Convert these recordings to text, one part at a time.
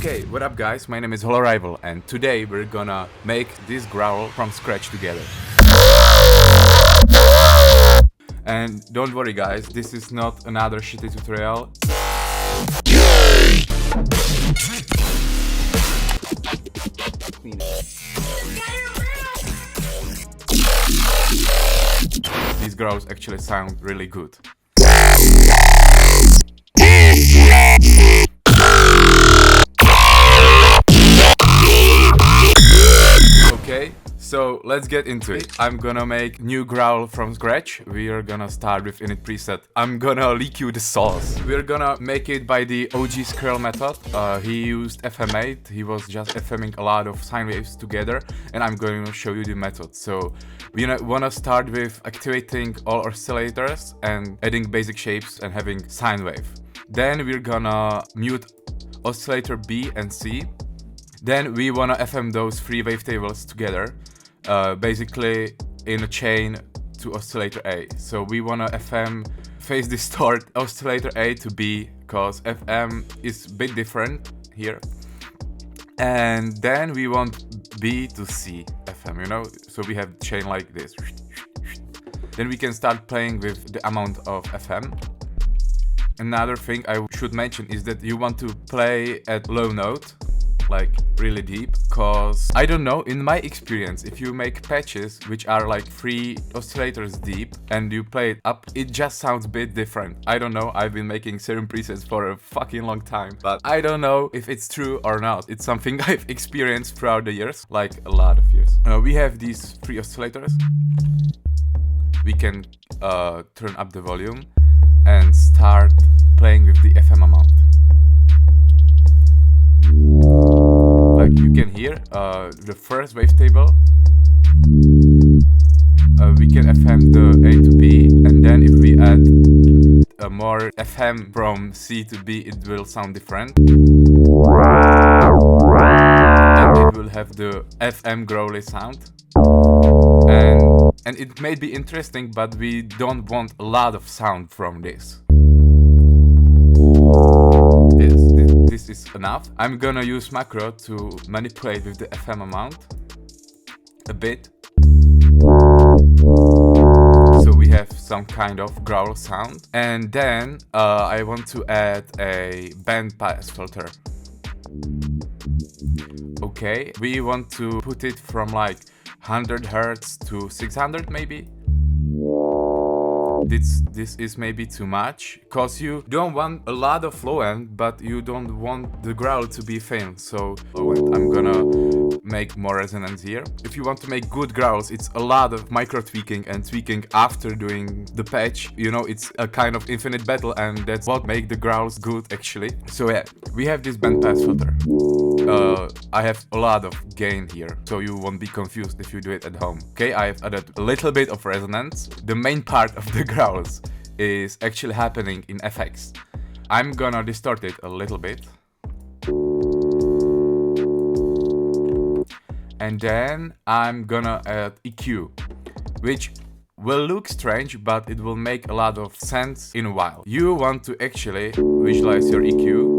Okay, what up guys, my name is Rival and today we're gonna make this growl from scratch together. And don't worry guys, this is not another shitty tutorial. These growls actually sound really good. Okay, so let's get into it. I'm gonna make new growl from scratch. We are gonna start with init preset. I'm gonna leak you the sauce. We're gonna make it by the OG Growl method. He used FM8. He was just FMing a lot of sine waves together, and I'm going to show you the method. So we wanna start with activating all oscillators and adding basic shapes and having sine wave. Then we're gonna mute oscillator B and C. Then we wanna FM those three wavetables together, basically in a chain to oscillator A. So we wanna FM phase distort oscillator A to B, cause FM is a bit different here. And then we want B to C FM, you know? So we have chain like this. Then we can start playing with the amount of FM. Another thing I should mention is that you want to play at low note, like really deep, cause I don't know, in my experience, if you make patches which are like 3 oscillators deep and you play it up, it just sounds a bit different. I don't know, I've been making Serum presets for a fucking long time, but I don't know if it's true or not. It's something I've experienced throughout the years, like a lot of years. We have these 3 oscillators. We can turn up the volume and start playing with the FM amount. Like you can hear the first wavetable, we can FM the A to B, and then if we add more FM from C to B, it will sound different. And it will have the FM growly sound. And it may be interesting, but we don't want a lot of sound from this. This is enough. I'm gonna use macro to manipulate with the FM amount a bit. So we have some kind of growl sound. And then I want to add a band pass filter. Okay, we want to put it from like 100 Hz to 600 maybe. This is maybe too much, cause you don't want a lot of low end, but you don't want the growl to be faint. So I'm gonna make more resonance here. If you want to make good growls, it's a lot of micro tweaking and tweaking after doing the patch. You know, it's a kind of infinite battle, and that's what makes the growls good actually. So yeah, we have this band pass filter. I have a lot of gain here, so you won't be confused if you do it at home. Okay, I have added a little bit of resonance. The main part of the growls is actually happening in FX. I'm gonna distort it a little bit. And then I'm gonna add EQ, which will look strange, but it will make a lot of sense in a while. You want to actually visualize your EQ.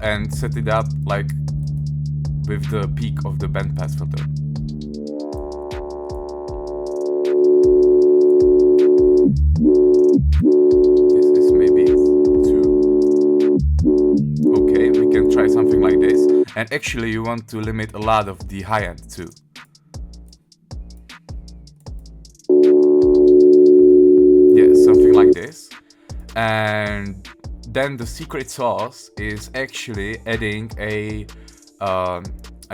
And set it up like with the peak of the bandpass filter. This is maybe 2. Okay, we can try something like this. And actually you want to limit a lot of the high end too. Yeah, something like this. And then the secret sauce is actually adding a, I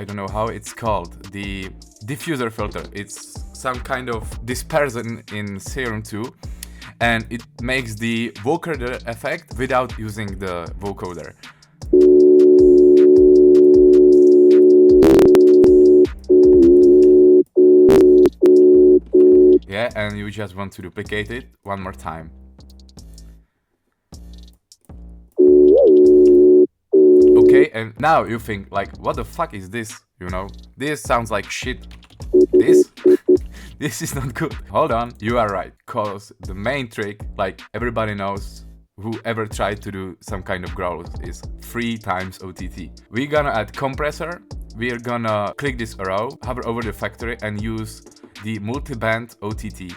don't know how it's called, the diffuser filter. It's some kind of dispersion in Serum 2, and it makes the vocoder effect without using the vocoder. Yeah, and you just want to duplicate it one more time. Okay, and now you think like, what the fuck is this? You know, this sounds like shit. This is not good. Hold on, you are right, cause the main trick, like everybody knows, whoever tried to do some kind of growls is 3 times OTT. We're gonna add compressor. We're gonna click this arrow, hover over the factory and use the multiband OTT,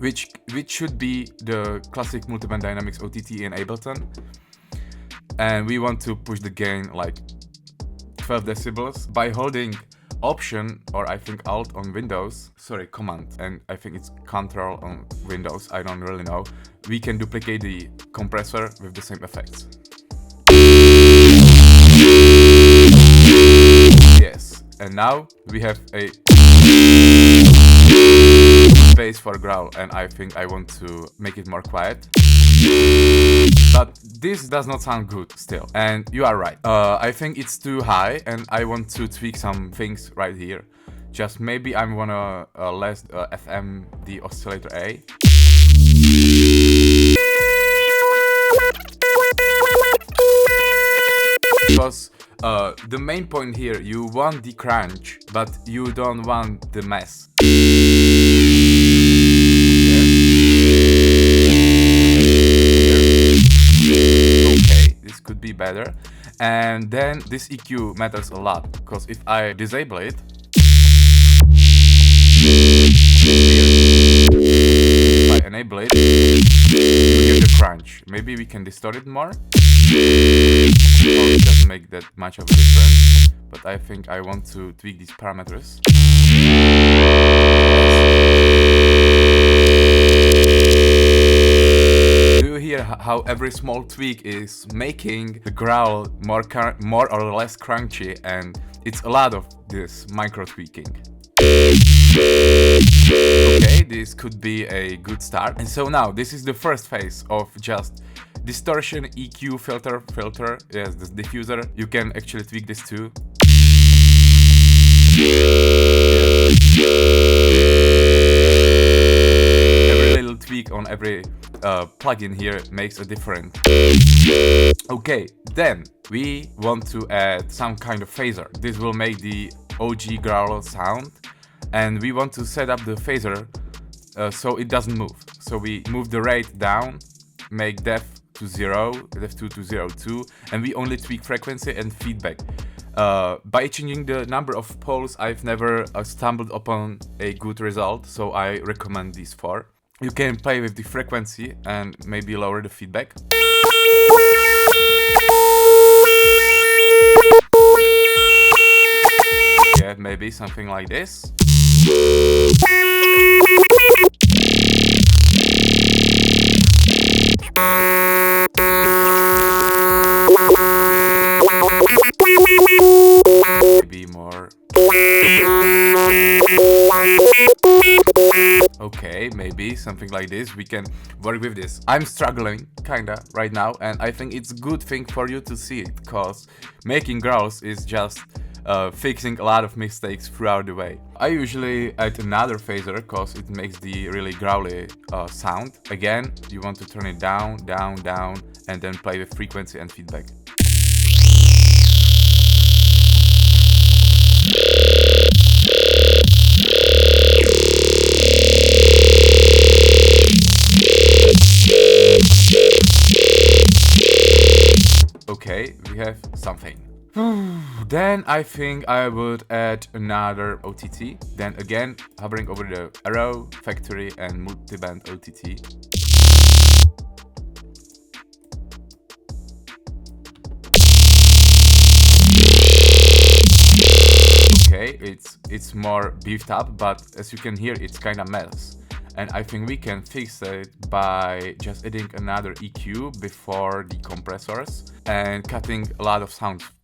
which should be the classic multiband dynamics OTT in Ableton. And we want to push the gain like 12 decibels by holding Option, or I think Alt on Windows, sorry, Command, and I think it's Control on Windows, I don't really know. We can duplicate the compressor with the same effects. Yes, and now we have a space for Growl, and I think I want to make it more quiet. But this does not sound good still, and you are right. I think it's too high and I want to tweak some things right here. Just maybe I wanna less FM the oscillator A. Because the main point here, you want the crunch, but you don't want the mess. Could be better. And then this EQ matters a lot, because if I disable it, if I enable it, you hear the crunch. Maybe we can distort it more. It doesn't make that much of a difference, but I think I want to tweak these parameters. How every small tweak is making the growl more or less crunchy, and it's a lot of this micro tweaking. Okay, this could be a good start. And so now this is the first phase of just distortion, EQ, filter, yes, this diffuser. You can actually tweak this too. Every little tweak on every plugin here makes a difference. Okay, then we want to add some kind of phaser. This will make the OG growl sound, and we want to set up the phaser so it doesn't move. So we move the rate down, make def to 0, def2 to 0.2, and we only tweak frequency and feedback. By changing the number of poles, I've never stumbled upon a good result, so I recommend these 4. You can play with the frequency and maybe lower the feedback. Yeah, maybe something like this. Maybe more. Okay, maybe something like this. We can work with this. I'm struggling kinda right now, and I think it's a good thing for you to see it, because making growls is just fixing a lot of mistakes throughout the way. I usually add another phaser because it makes the really growly sound. Again, you want to turn it down, down, down, and then play with frequency and feedback. Okay, we have something. Then I think I would add another OTT. Then again, hovering over the arrow, factory, and multiband OTT. Okay, it's more beefed up, but as you can hear, it's kind of mess. And I think we can fix it by just adding another EQ before the compressors and cutting a lot of sound from it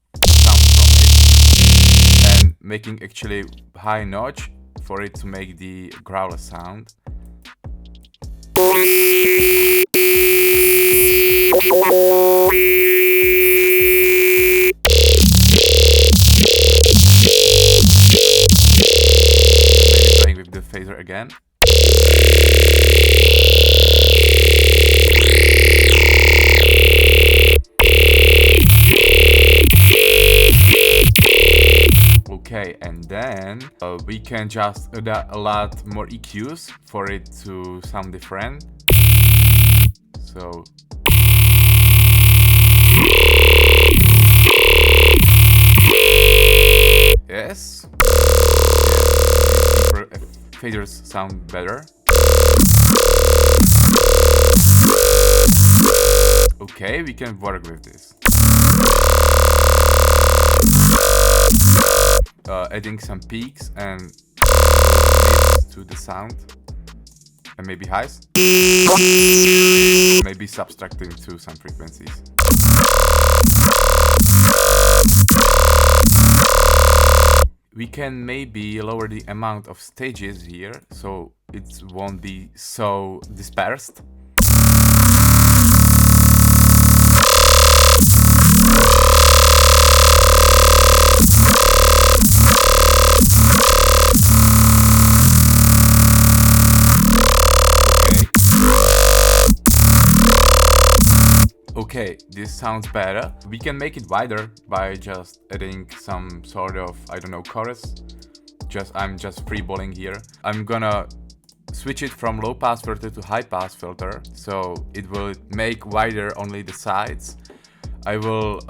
and making actually high notch for it to make the growler sound. Maybe playing with the phaser again. Okay, and then we can just add a lot more EQs for it to sound different. So Yes. Yes. Deeper faders sound better. Okay, we can work with this. Adding some peaks and mids to the sound. And maybe highs. Maybe subtracting to some frequencies. We can maybe lower the amount of stages here, so it won't be so dispersed. Okay, this sounds better. We can make it wider by just adding some sort of, I don't know, chorus. I'm just freeballing here. I'm gonna switch it from low pass filter to high pass filter, so it will make wider only the sides. I will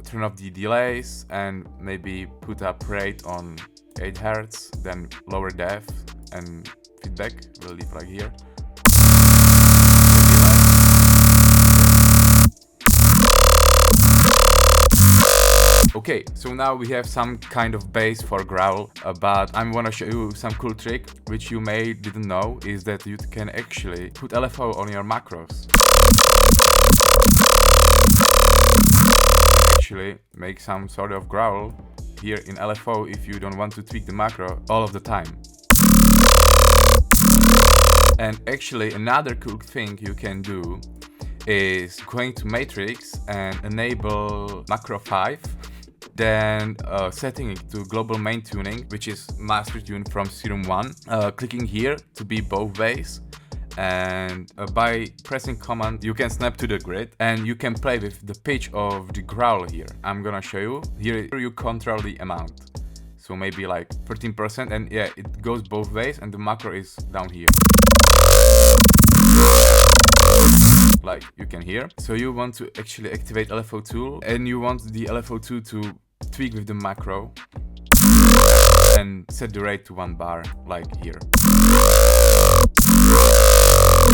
turn off the delays and maybe put up rate on 8 Hz, then lower def and feedback. We'll leave like here. Okay, so now we have some kind of base for Growl, but I'm gonna show you some cool trick, which you may didn't know, is that you can actually put LFO on your macros. Actually make some sort of Growl here in LFO if you don't want to tweak the macro all of the time. And actually another cool thing you can do is going to Matrix and enable macro 5. Then setting it to global main tuning, which is master tune from Serum 1. Clicking here to be both ways, and by pressing command you can snap to the grid and you can play with the pitch of the growl here. I'm gonna show you. Here you control the amount. So maybe like 13%, and yeah, it goes both ways and the macro is down here. Like you can hear. So you want to actually activate LFO tool and you want the LFO tool to tweak with the macro and set the rate to 1 bar like here.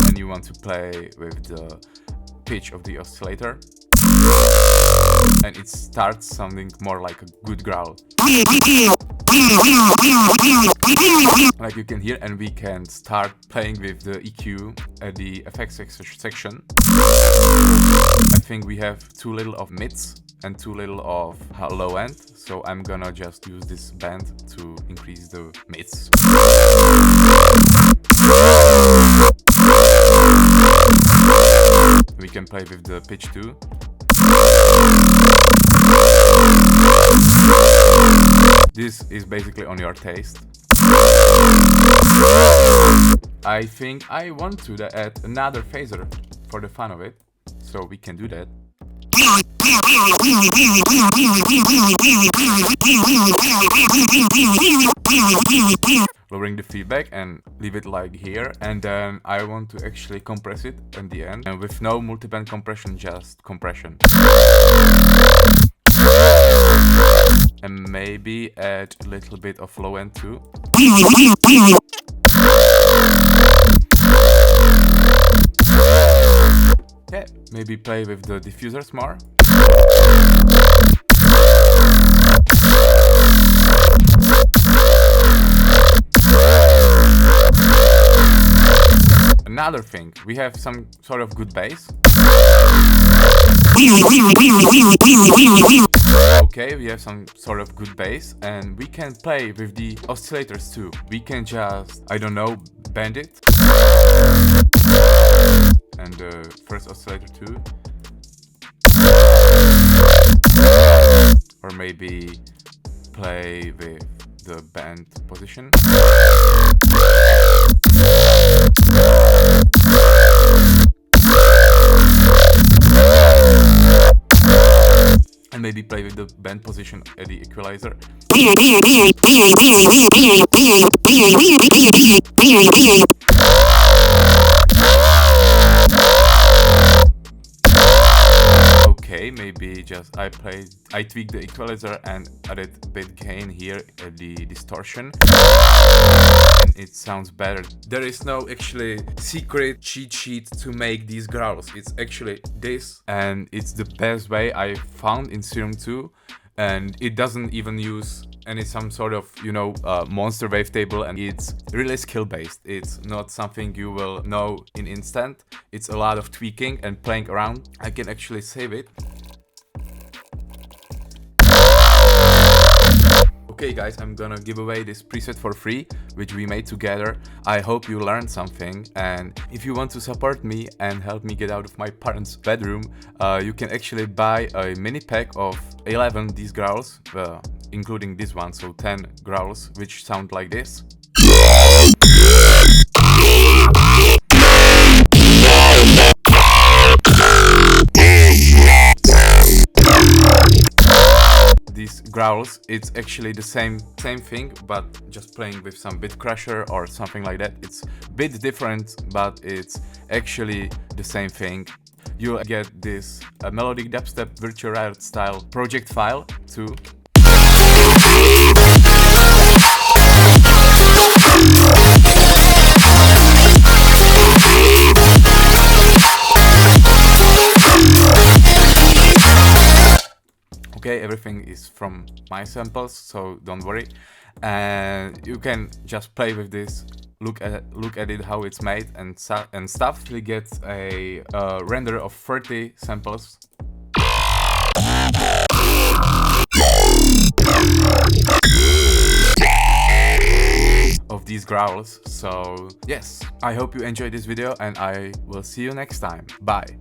And you want to play with the pitch of the oscillator and it starts sounding more like a good growl. Like you can hear, and we can start playing with the EQ at the effects section. I think we have too little of mids and too little of low end, so I'm gonna just use this band to increase the mids. We can play with the pitch too. This is basically on your taste. I think I want to add another phaser for the fun of it, so we can do that. Lowering the feedback and leave it like here, and then I want to actually compress it at the end, and with no multiband compression, just compression. And maybe add a little bit of low end too. Yeah, maybe play with the diffusers more. Another thing, we have some sort of good bass. Okay, we have some sort of good bass, and we can play with the oscillators too. We can just, I don't know, bend it. And the first oscillator too. Or maybe play with the band position. And maybe play with the band position at the equalizer. okay. Maybe just I tweaked the equalizer and added a bit gain here, the distortion, and it sounds better. There is no actually secret cheat sheet to make these growls. It's actually this, and it's the best way I found in Serum 2, and it doesn't even use some sort of, you know, monster wavetable, and it's really skill based. It's not something you will know in instant. It's a lot of tweaking and playing around. I can actually save it. Okay guys, I'm gonna give away this preset for free, which we made together. I hope you learned something, and if you want to support me and help me get out of my parents' bedroom, you can actually buy a mini pack of 11 these growls, including this one, so 10 growls, which sound like this. These growls, it's actually the same thing, but just playing with some bit crusher or something like that. It's a bit different, but it's actually the same thing. You'll get this melodic dubstep virtual Riot style project file too. Okay, everything is from my samples, so don't worry. And you can just play with this, look at it, how it's made and stuff. We get a render of 30 samples. Of these growls. So yes, I hope you enjoyed this video, and I will see you next time. Bye.